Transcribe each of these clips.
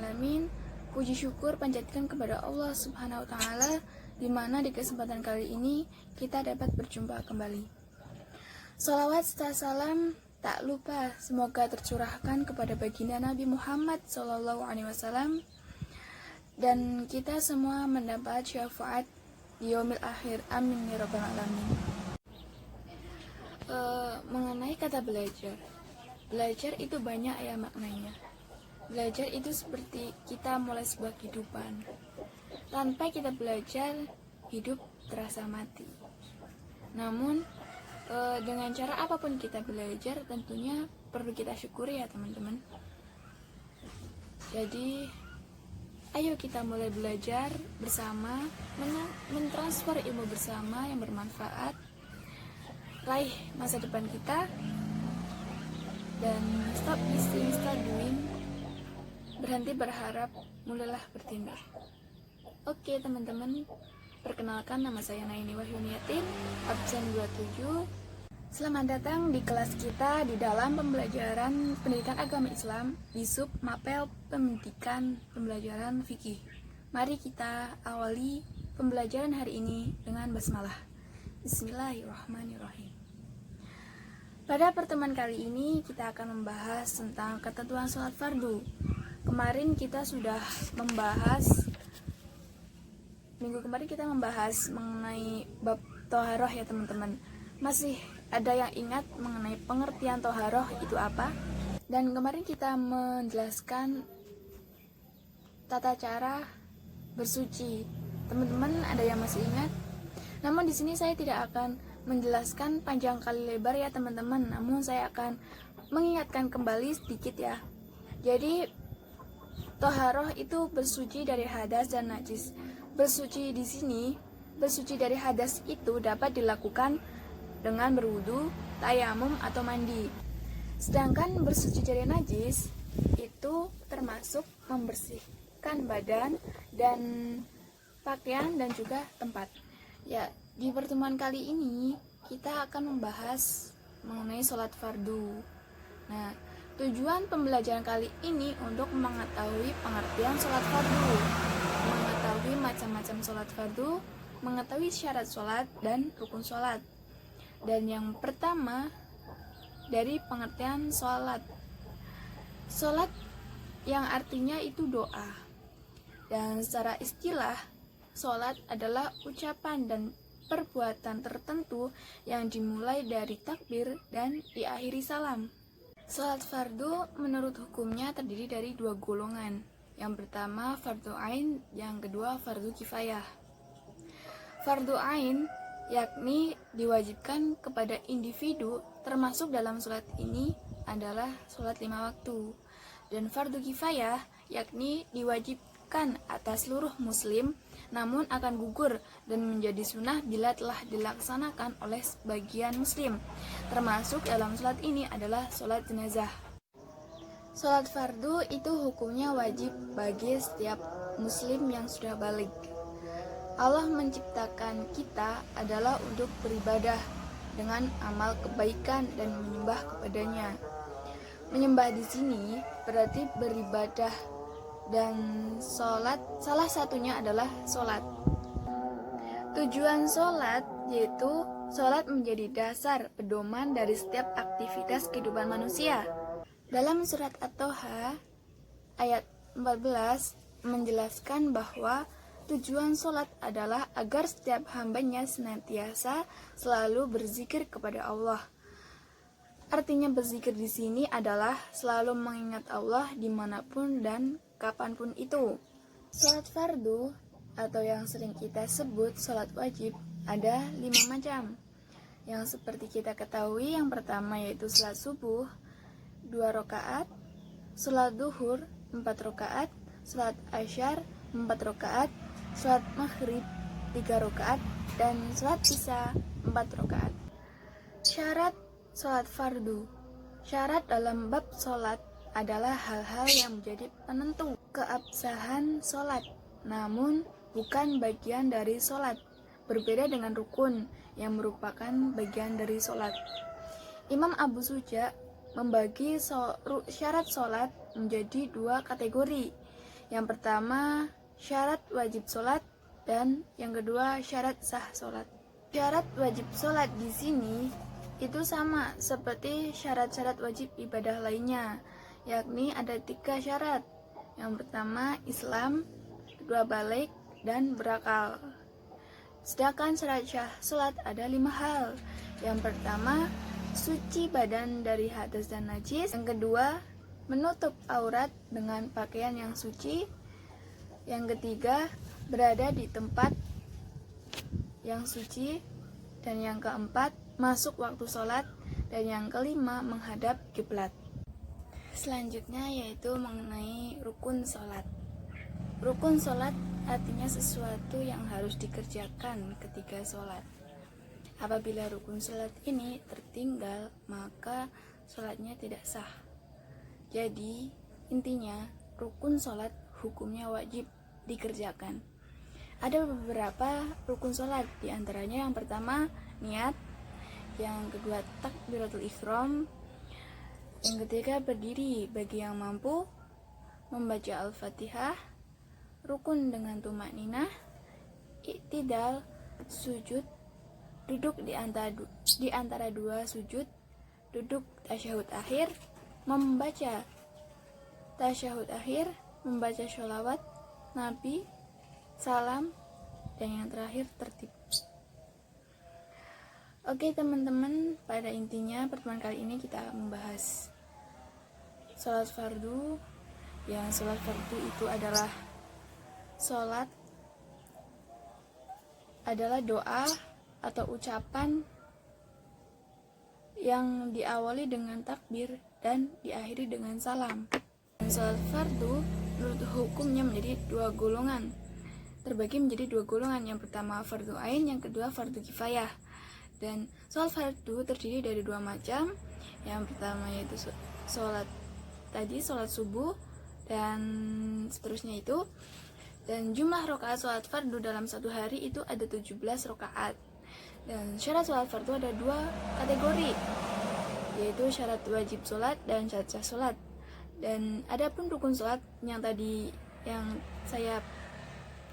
alamin. Puji syukur panjatkan kepada Allah Subhanahu wa taala, di mana di kesempatan kali ini kita dapat berjumpa kembali. Salawat serta salam tak lupa semoga tercurahkan kepada baginda Nabi Muhammad SAW, dan kita semua mendapat syafaat di yaumil akhir. Amin ya rabbal alamin. Mengenai kata belajar itu banyak ya maknanya. Belajar itu seperti kita mulai sebuah kehidupan. Tanpa kita belajar, hidup terasa mati. Namun dengan cara apapun kita belajar, tentunya perlu kita syukuri ya teman-teman. Jadi ayo kita mulai belajar bersama, mentransfer ilmu bersama yang bermanfaat, raih masa depan kita, dan stop listening, start doing, berhenti berharap, mulailah bertindak. Oke teman-teman, perkenalkan, nama saya Naini Wahyuniatin, absen 27. Selamat datang di kelas kita di dalam pembelajaran pendidikan agama Islam di sub mapel pendidikan pembelajaran fikih. Mari kita awali pembelajaran hari ini dengan basmalah. Bismillahirrahmanirrahim. Pada pertemuan kali ini kita akan membahas tentang ketentuan sholat fardu. Kemarin kita sudah membahas, minggu kemarin kita membahas mengenai bab toharoh ya teman-teman. Masih ada yang ingat mengenai pengertian toharoh itu apa? Dan kemarin kita menjelaskan tata cara bersuci. Teman-teman ada yang masih ingat? Namun di sini saya tidak akan menjelaskan panjang kali lebar ya teman-teman. Namun saya akan mengingatkan kembali sedikit ya. Jadi toharoh itu bersuci dari hadas dan najis. Bersuci di sini, bersuci dari hadas itu dapat dilakukan dengan berwudu, tayamum atau mandi. Sedangkan bersuci dari najis itu termasuk membersihkan badan dan pakaian dan juga tempat. Ya, di pertemuan kali ini kita akan membahas mengenai sholat fardu. Nah, tujuan pembelajaran kali ini untuk mengetahui pengertian sholat fardu, mengetahui macam-macam sholat fardu, mengetahui syarat sholat dan rukun sholat. Dan yang pertama dari pengertian sholat. Sholat yang artinya itu doa. Dan secara istilah, sholat adalah ucapan dan perbuatan tertentu yang dimulai dari takbir dan diakhiri salam. Sholat fardu menurut hukumnya terdiri dari dua golongan. Yang pertama fardu ain, yang kedua fardu kifayah. Fardu ain yakni diwajibkan kepada individu, termasuk dalam sholat ini adalah sholat 5 waktu. Dan fardu kifayah yakni diwajibkan atas seluruh muslim, namun akan gugur dan menjadi sunnah bila telah dilaksanakan oleh sebagian muslim. Termasuk dalam sholat ini adalah sholat jenazah. Sholat fardu itu hukumnya wajib bagi setiap muslim yang sudah balik. Allah menciptakan kita adalah untuk beribadah dengan amal kebaikan dan menyembah kepadanya. Menyembah di sini berarti beribadah, dan sholat salah satunya adalah sholat. Tujuan sholat yaitu sholat menjadi dasar pedoman dari setiap aktivitas kehidupan manusia. Dalam surat At-Toha ayat 14 menjelaskan bahwa tujuan sholat adalah agar setiap hambanya senantiasa selalu berzikir kepada Allah. Artinya berzikir di sini adalah selalu mengingat Allah dimanapun dan kapanpun itu. Sholat fardu atau yang sering kita sebut sholat wajib ada 5 macam. Yang seperti kita ketahui, yang pertama yaitu sholat subuh 2 rakaat, sholat duhur 4 rakaat, sholat asyar 4 rakaat, sholat maghrib 3 rakaat, dan sholat isya 4 rakaat. Syarat sholat fardu. Syarat dalam bab sholat adalah hal-hal yang menjadi penentu keabsahan sholat, namun bukan bagian dari sholat. Berbeda dengan rukun yang merupakan bagian dari sholat. Imam Abu Suja membagi syarat sholat menjadi 2 kategori, Yang pertama, syarat wajib sholat, dan yang kedua, syarat sah sholat. Syarat wajib sholat di sini itu sama seperti syarat-syarat wajib ibadah lainnya, yakni ada 3 syarat. Yang pertama, Islam, kedua, balik, dan berakal. Sedangkan syarat sah sholat ada 5 hal. Yang pertama, suci badan dari hadas dan najis. Yang kedua, menutup aurat dengan pakaian yang suci. Yang ketiga, berada di tempat yang suci. Dan yang keempat, masuk waktu sholat. Dan yang kelima, menghadap kiblat. Selanjutnya yaitu mengenai rukun sholat. Rukun sholat artinya sesuatu yang harus dikerjakan ketika sholat. Apabila rukun sholat ini tertinggal, maka sholatnya tidak sah. Jadi intinya rukun sholat hukumnya wajib dikerjakan. Ada beberapa rukun sholat, diantaranya yang pertama niat, yang kedua takbiratul ihram, yang ketiga berdiri bagi yang mampu, membaca al-fatihah, rukun dengan tumakninah, i'tidal, sujud, duduk di antara 2 sujud, duduk tasyahud akhir, membaca tasyahud akhir, membaca sholawat Nabi, salam, dan yang terakhir tertib. Oke teman-teman, pada intinya pertemuan kali ini kita membahas sholat fardu. Yang sholat fardu itu adalah sholat adalah doa atau ucapan yang diawali dengan takbir dan diakhiri dengan salam. Sholat fardu menurut hukumnya menjadi 2 golongan, terbagi menjadi 2 golongan. Yang pertama fardu ain, yang kedua fardu kifayah. Dan sholat fardu terdiri dari 2 macam. Yang pertama yaitu sholat subuh dan seterusnya itu. Dan jumlah rakaat sholat fardu dalam 1 hari itu ada 17 rakaat. Dan syarat sholat fardu ada 2 kategori, yaitu syarat wajib sholat dan syarat sah sholat. Dan adapun rukun sholat yang tadi yang saya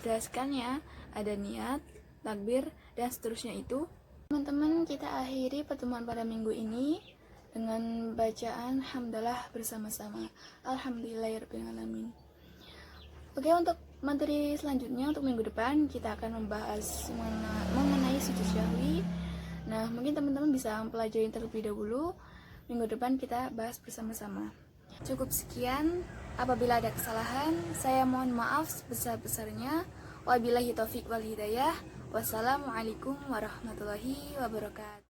jelaskannya, ada niat, takbir, dan seterusnya itu. Teman-teman, kita akhiri pertemuan pada minggu ini dengan bacaan hamdalah bersama-sama. Alhamdulillahirrahmanirrahim. Oke, untuk materi selanjutnya untuk minggu depan kita akan membahas mengenai sujud syahwi. Nah, mungkin teman-teman bisa mempelajari terlebih dahulu. Minggu depan kita bahas bersama-sama. Cukup sekian. Apabila ada kesalahan, saya mohon maaf sebesar-besarnya. Wabillahi taufik wal hidayah. Wassalamualaikum warahmatullahi wabarakatuh.